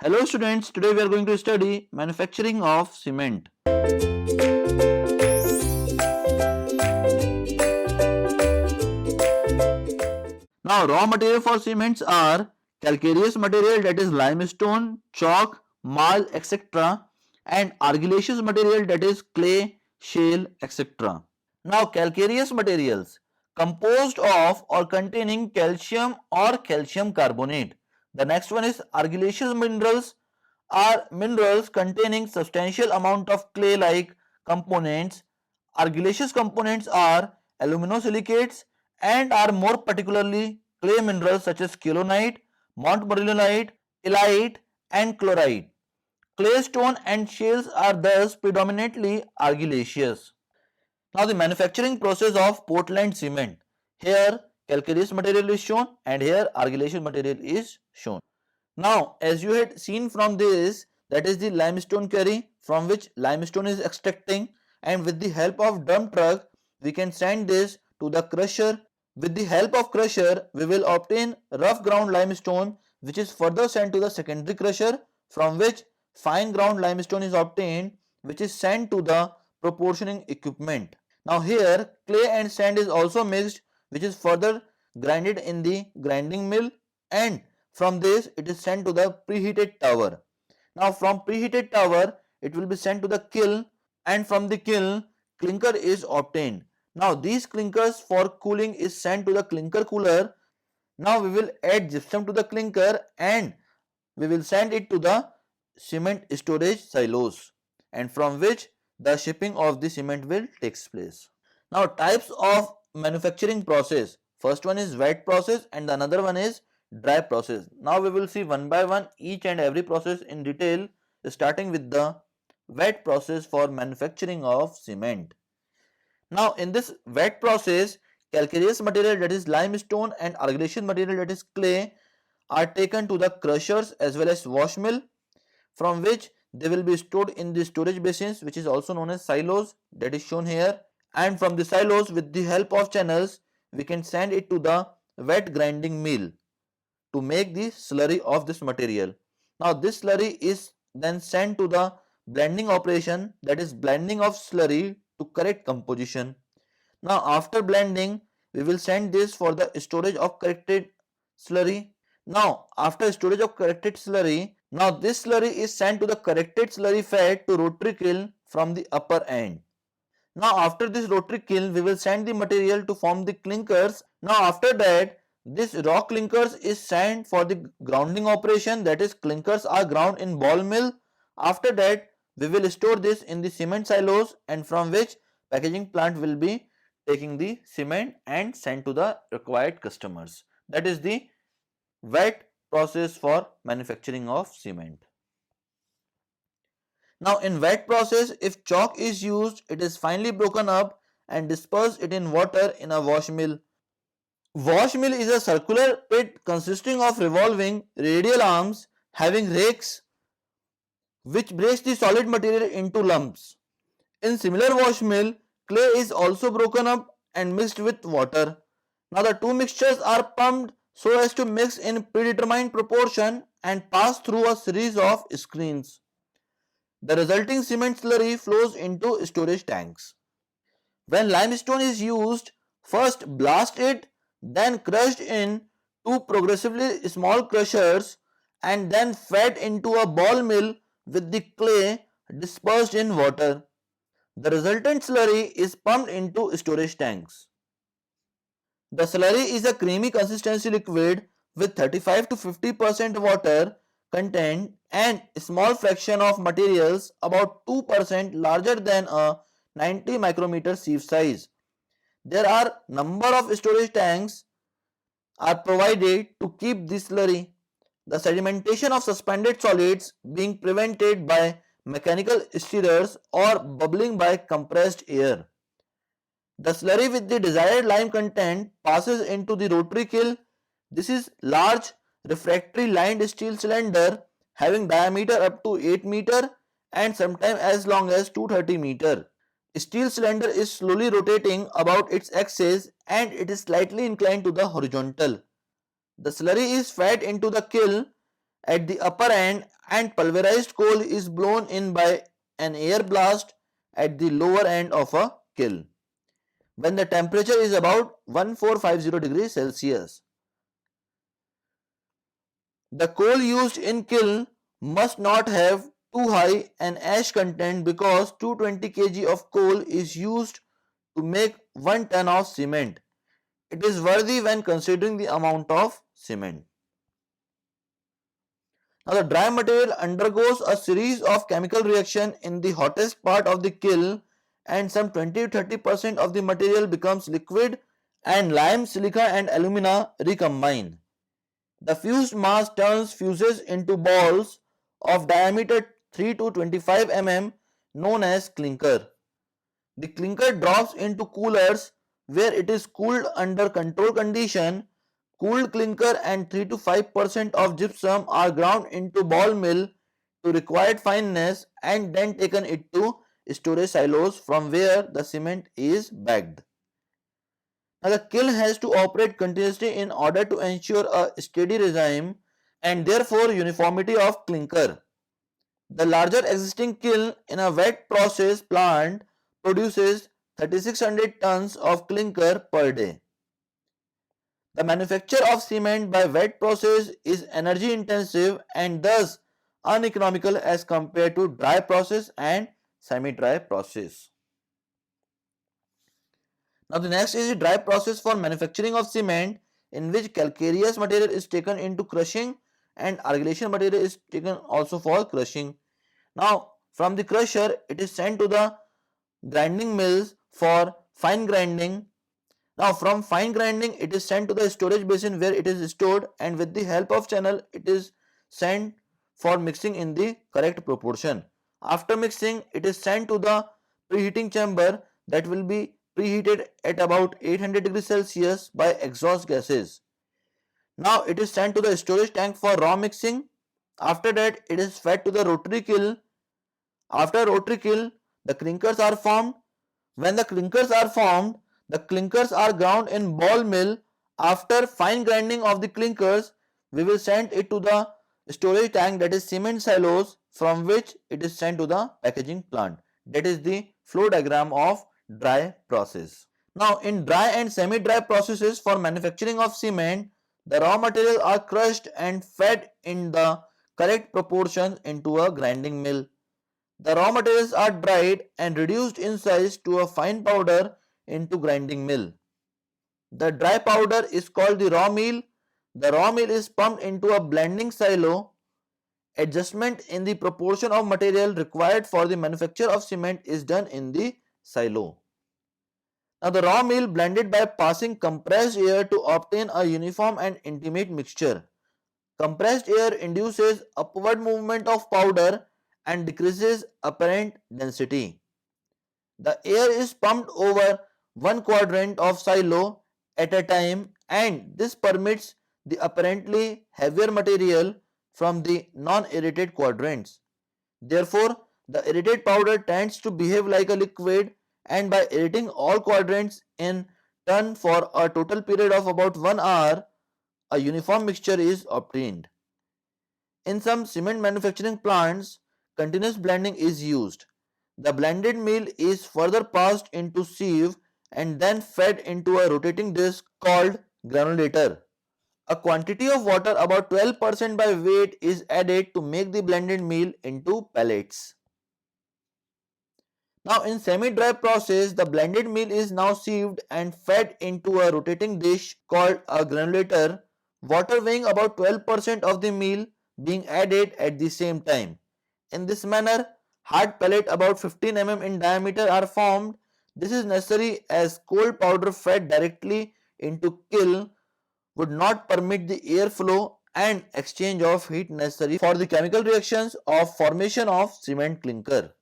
Hello students, today we are going to study manufacturing of cement. Now raw material for cements are calcareous material, that is limestone, chalk, marl, etc., and argillaceous material, that is clay, shale, etc. Now calcareous materials composed of or containing calcium or calcium carbonate. The next one is argillaceous minerals are minerals containing substantial amount of clay-like components. Argillaceous components are aluminosilicates and are more particularly clay minerals such as keylonite, montmorillonite, illite, and chlorite. Clay stone and shales are thus predominantly argillaceous. Now the manufacturing process of Portland cement. Here calcareous material is shown and here argillaceous material is shown. Now as you had seen from this, that is the limestone quarry from which limestone is extracting, and with the help of dump truck we can send this to the crusher. With the help of crusher we will obtain rough ground limestone which is further sent to the secondary crusher, from which fine ground limestone is obtained which is sent to the proportioning equipment. Now here clay and sand is also mixed which is further grinded in the grinding mill, and from this it is sent to the preheated tower. Now from preheated tower it will be sent to the kiln, and from the kiln clinker is obtained. Now these clinkers for cooling is sent to the clinker cooler. Now we will add gypsum to the clinker and we will send it to the cement storage silos, and from which the shipping of the cement will takes place. Now types of manufacturing process. First one is wet process and the another one is dry process. Now we will see one by one each and every process in detail, starting with the wet process for manufacturing of cement. Now in this wet process, calcareous material, that is limestone, and argillaceous material, that is clay, are taken to the crushers as well as wash mill, from which they will be stored in the storage basins which is also known as silos, that is shown here, and from the silos with the help of channels we can send it to the wet grinding mill to make the slurry of this material. Now this slurry is then sent to the blending operation, that is blending of slurry to correct composition. Now after blending we will send this for the storage of corrected slurry. Now after storage of corrected slurry, now this slurry is sent to the corrected slurry fed to rotary kiln from the upper end. Now after this rotary kiln we will send the material to form the clinkers. Now after that this raw clinkers is sent for the grounding operation, that is clinkers are ground in ball mill. After that we will store this in the cement silos, and from which packaging plant will be taking the cement and sent to the required customers. That is the wet process for manufacturing of cement. Now in wet process, if chalk is used, it is finely broken up and dispersed it in water in a wash mill. Wash mill is a circular pit consisting of revolving radial arms having rakes which breaks the solid material into lumps. In similar wash mill, clay is also broken up and mixed with water. Now the two mixtures are pumped so as to mix in predetermined proportion and pass through a series of screens. The resulting cement slurry flows into storage tanks. When limestone is used, first blast it, then crushed in two progressively small crushers, and then fed into a ball mill with the clay dispersed in water. The resultant slurry is pumped into storage tanks. The slurry is a creamy consistency liquid with 35 to 50% water content and a small fraction of materials about 2% larger than a 90 micrometer sieve size. There are number of storage tanks are provided to keep this slurry. The sedimentation of suspended solids being prevented by mechanical stirrers or bubbling by compressed air. The slurry with the desired lime content passes into the rotary kiln. This is large refractory lined steel cylinder having diameter up to 8 meter and sometimes as long as 230 meter. Steel cylinder is slowly rotating about its axis and it is slightly inclined to the horizontal. The slurry is fed into the kiln at the upper end and pulverized coal is blown in by an air blast at the lower end of a kiln when the temperature is about 1450 degrees Celsius. The coal used in kiln must not have too high an ash content because 220 kg of coal is used to make 1 ton of cement. It is worthy when considering the amount of cement. Now the dry material undergoes a series of chemical reaction in the hottest part of the kiln and some 20 to 30% of the material becomes liquid and lime, silica and alumina recombine. The fused mass turns fuses into balls of diameter 3 to 25 mm known as clinker. The clinker drops into coolers where it is cooled under control condition. Cooled clinker and 3 to 5% of gypsum are ground into ball mill to required fineness and then taken it to storage silos from where the cement is bagged. Now the kiln has to operate continuously in order to ensure a steady regime and therefore uniformity of clinker. The larger existing kiln in a wet process plant produces 3600 tons of clinker per day. The manufacture of cement by wet process is energy intensive and thus uneconomical as compared to dry process and semi-dry process. Now the next is the dry process for manufacturing of cement in which calcareous material is taken into crushing and argillation material is taken also for crushing. Now from the crusher it is sent to the grinding mills for fine grinding. Now from fine grinding it is sent to the storage basin where it is stored and with the help of channel it is sent for mixing in the correct proportion. After mixing it is sent to the preheating chamber that will be preheated at about 800 degrees Celsius by exhaust gases. Now it is sent to the storage tank for raw mixing. After that it is fed to the rotary kiln. After rotary kiln the clinkers are formed. When the clinkers are formed, the clinkers are ground in ball mill. After fine grinding of the clinkers, we will send it to the storage tank that is cement silos from which it is sent to the packaging plant. That is the flow diagram of dry process. Now in dry and semi-dry processes for manufacturing of cement, the raw material are crushed and fed in the correct proportions into a grinding mill. The raw materials are dried and reduced in size to a fine powder into grinding mill. The dry powder is called the raw meal. The raw meal is pumped into a blending silo. Adjustment in the proportion of material required for the manufacture of cement is done in the silo. Now the raw meal blended by passing compressed air to obtain a uniform and intimate mixture. Compressed air induces upward movement of powder and decreases apparent density. The air is pumped over one quadrant of silo at a time and this permits the apparently heavier material from the non-aerated quadrants. Therefore, the aerated powder tends to behave like a liquid and by aerating all quadrants in turn for a total period of about 1 hour, a uniform mixture is obtained. In some cement manufacturing plants, continuous blending is used. The blended meal is further passed into sieve and then fed into a rotating disc called granulator. A quantity of water about 12% by weight is added to make the blended meal into pellets. Now in semi-dry process, the blended meal is now sieved and fed into a rotating dish called a granulator, water weighing about 12% of the meal being added at the same time. In this manner, hard pellet about 15 mm in diameter are formed. This is necessary as cold powder fed directly into kiln would not permit the air flow and exchange of heat necessary for the chemical reactions of formation of cement clinker.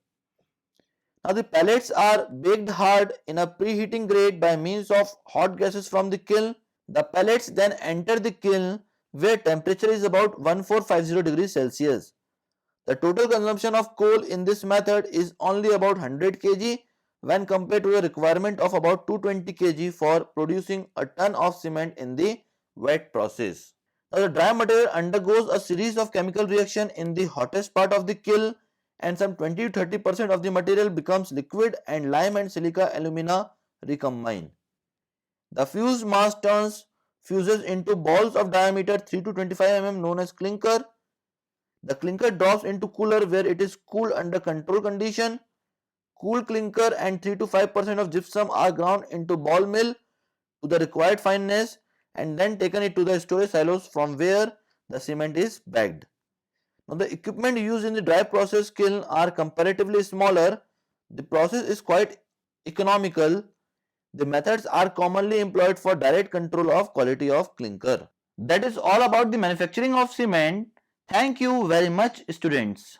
Now the pellets are baked hard in a preheating grate by means of hot gases from the kiln. The pellets then enter the kiln where temperature is about 1450 degrees Celsius. The total consumption of coal in this method is only about 100 kg when compared to the requirement of about 220 kg for producing a ton of cement in the wet process. Now the dry material undergoes a series of chemical reaction in the hottest part of the kiln, and some 20 to 30% of the material becomes liquid and lime and silica alumina recombine. The fused mass fuses into balls of diameter 3 to 25 mm known as clinker. The clinker drops into cooler where it is cooled under control condition. Cool clinker and 3 to 5% of gypsum are ground into ball mill to the required fineness and then taken it to the storage silos from where the cement is bagged. Now the equipment used in the dry process kiln are comparatively smaller. The process is quite economical. The methods are commonly employed for direct control of quality of clinker. That is all about the manufacturing of cement. Thank you very much, students.